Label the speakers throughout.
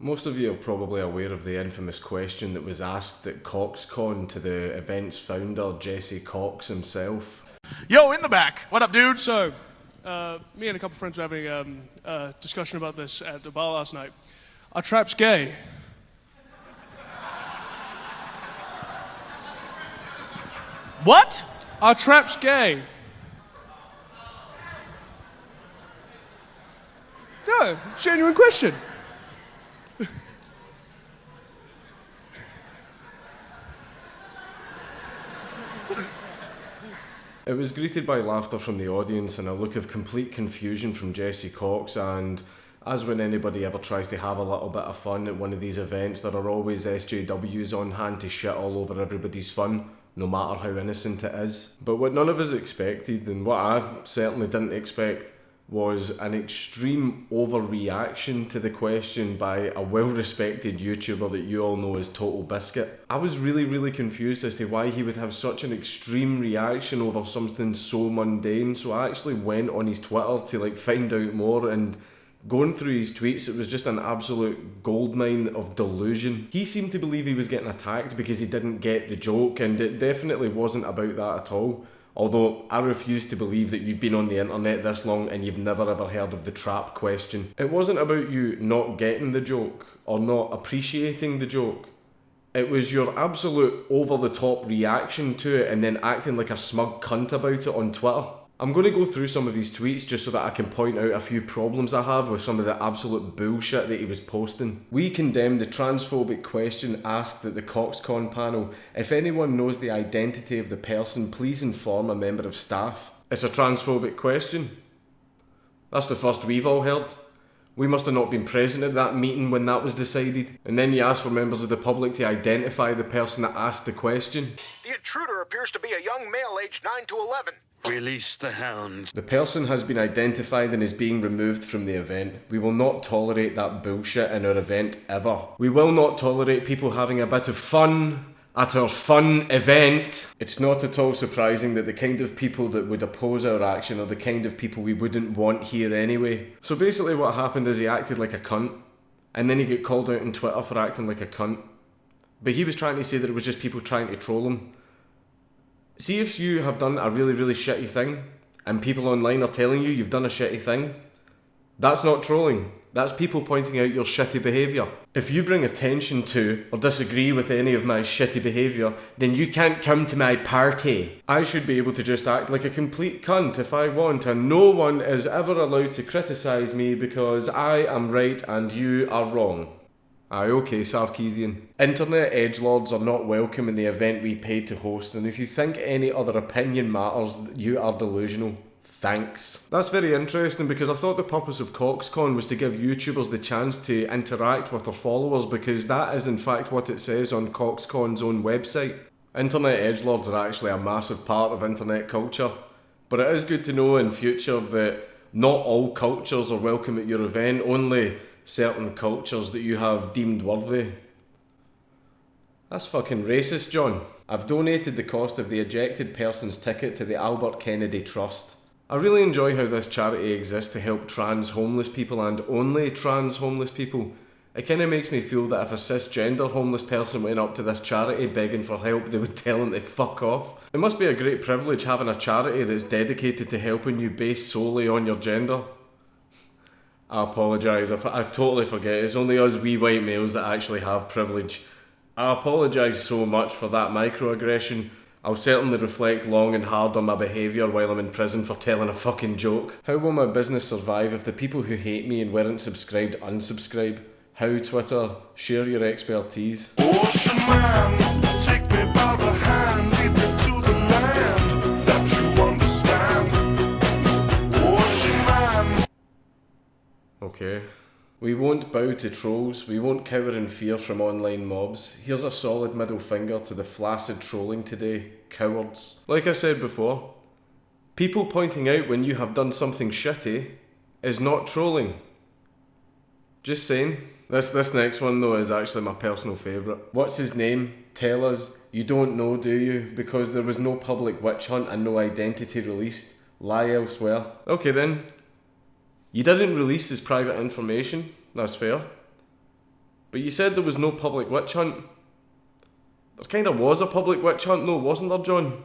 Speaker 1: Most of you are probably aware of the infamous question that was asked at CoxCon to the event's founder, Jesse Cox himself.
Speaker 2: Yo, in the back. What up, dude? So, me and a couple friends were having a discussion about this at the bar last night. Are traps gay?
Speaker 3: What?
Speaker 2: Are traps gay? No, genuine question.
Speaker 1: It was greeted by laughter from the audience and a look of complete confusion from Jesse Cox, and as when anybody ever tries to have a little bit of fun at one of these events, there are always SJWs on hand to shit all over everybody's fun, no matter how innocent it is. But what none of us expected, and what I certainly didn't expect, was an extreme overreaction to the question by a well-respected YouTuber that you all know as TotalBiscuit. I was really confused as to why he would have such an extreme reaction over something so mundane, so I actually went on his Twitter to find out more, and going through his tweets, it was just an absolute goldmine of delusion. He seemed to believe he was getting attacked because he didn't get the joke, and it definitely wasn't about that at all. Although, I refuse to believe that you've been on the internet this long and you've never ever heard of the trap question. It wasn't about you not getting the joke or not appreciating the joke. It was your absolute over-the-top reaction to it and then acting like a smug cunt about it on Twitter. I'm going to go through some of his tweets just so that I can point out a few problems I have with some of the absolute bullshit that he was posting. We condemn the transphobic question asked at the CoxCon panel. If anyone knows the identity of the person, please inform a member of staff. It's a transphobic question. That's the first we've all heard. We must have not been present at that meeting when that was decided. And then you ask for members of the public to identify the person that asked the question.
Speaker 4: The intruder appears to be a young male aged 9 to 11.
Speaker 5: Release the hounds.
Speaker 1: The person has been identified and is being removed from the event. We will not tolerate that bullshit in our event ever. We will not tolerate people having a bit of fun at our fun event. It's not at all surprising that the kind of people that would oppose our action are the kind of people we wouldn't want here anyway. So basically what happened is he acted like a cunt, and then he got called out on Twitter for acting like a cunt. But he was trying to say that it was just people trying to troll him. See, if you have done a really shitty thing, and people online are telling you you've done a shitty thing, that's not trolling. That's people pointing out your shitty behaviour. If you bring attention to or disagree with any of my shitty behaviour, then you can't come to my party. I should be able to just act like a complete cunt if I want, and no one is ever allowed to criticise me because I am right and you are wrong. Aye, okay, Sarkeesian. Internet edgelords are not welcome in the event we paid to host, and if you think any other opinion matters, you are delusional. Thanks. That's very interesting because I thought the purpose of CoxCon was to give YouTubers the chance to interact with their followers, because that is in fact what it says on CoxCon's own website. Internet edgelords are actually a massive part of internet culture, but it is good to know in future that not all cultures are welcome at your event, only certain cultures that you have deemed worthy. That's fucking racist, John. I've donated the cost of the ejected person's ticket to the Albert Kennedy Trust. I really enjoy how this charity exists to help trans homeless people and only trans homeless people. It kind of makes me feel that if a cisgender homeless person went up to this charity begging for help, they would tell him to fuck off. It must be a great privilege having a charity that's dedicated to helping you based solely on your gender. I apologise, I totally forget, it's only us wee white males that actually have privilege. I apologise so much for that microaggression. I'll certainly reflect long and hard on my behaviour while I'm in prison for telling a fucking joke. How will my business survive if the people who hate me and weren't subscribed unsubscribe? How, Twitter? Share your expertise.
Speaker 6: Ocean man, take me by the hand, lead me to the land that you understand. Ocean man.
Speaker 1: Okay. We won't bow to trolls, we won't cower in fear from online mobs. Here's a solid middle finger to the flaccid trolling today, cowards. Like I said before, people pointing out when you have done something shitty is not trolling. Just saying. This next one though is actually my personal favourite. What's his name? Tell us. You don't know, do you? Because there was no public witch hunt and no identity released. Lie elsewhere. Okay then. You didn't release his private information, that's fair. But you said there was no public witch hunt. There kind of was a public witch hunt though, wasn't there, John?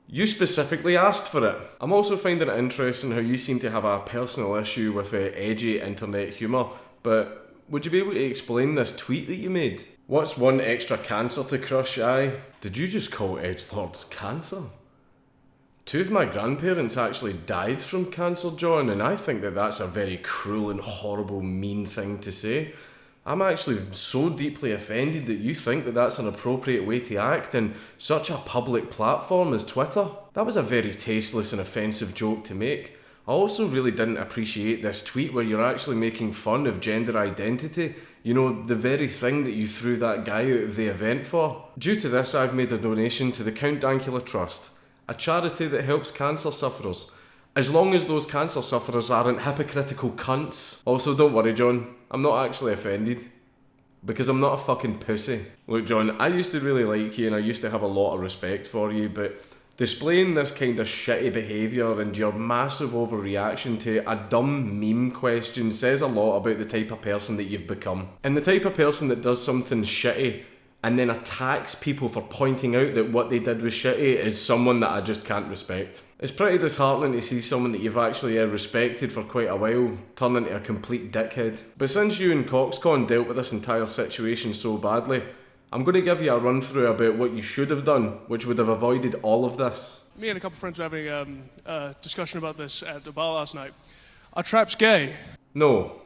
Speaker 1: You specifically asked for it. I'm also finding it interesting how you seem to have a personal issue with edgy internet humour, but would you be able to explain this tweet that you made? What's one extra cancer to crush, aye? Did you just call edgelords cancer? Two of my grandparents actually died from cancer, John, and I think that that's a very cruel and horrible, mean thing to say. I'm actually so deeply offended that you think that that's an appropriate way to act in such a public platform as Twitter. That was a very tasteless and offensive joke to make. I also really didn't appreciate this tweet where you're actually making fun of gender identity. You know, the very thing that you threw that guy out of the event for. Due to this, I've made a donation to the Count Dankula Trust, a charity that helps cancer sufferers. As long as those cancer sufferers aren't hypocritical cunts. Also, don't worry, John, I'm not actually offended. Because I'm not a fucking pussy. Look, John, I used to really like you and I used to have a lot of respect for you, but displaying this kind of shitty behaviour and your massive overreaction to a dumb meme question says a lot about the type of person that you've become. And the type of person that does something shitty and then attacks people for pointing out that what they did was shitty is someone that I just can't respect. It's pretty disheartening to see someone that you've actually respected for quite a while turn into a complete dickhead. But since you and Coxcon dealt with this entire situation so badly, I'm going to give you a run through about what you should have done, which would have avoided all of this.
Speaker 2: Me and a couple friends were having a discussion about this at the bar last night. Are traps gay?
Speaker 1: No.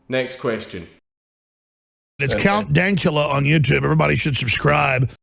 Speaker 1: Next question.
Speaker 7: It's Count Dankula on YouTube. Everybody should subscribe.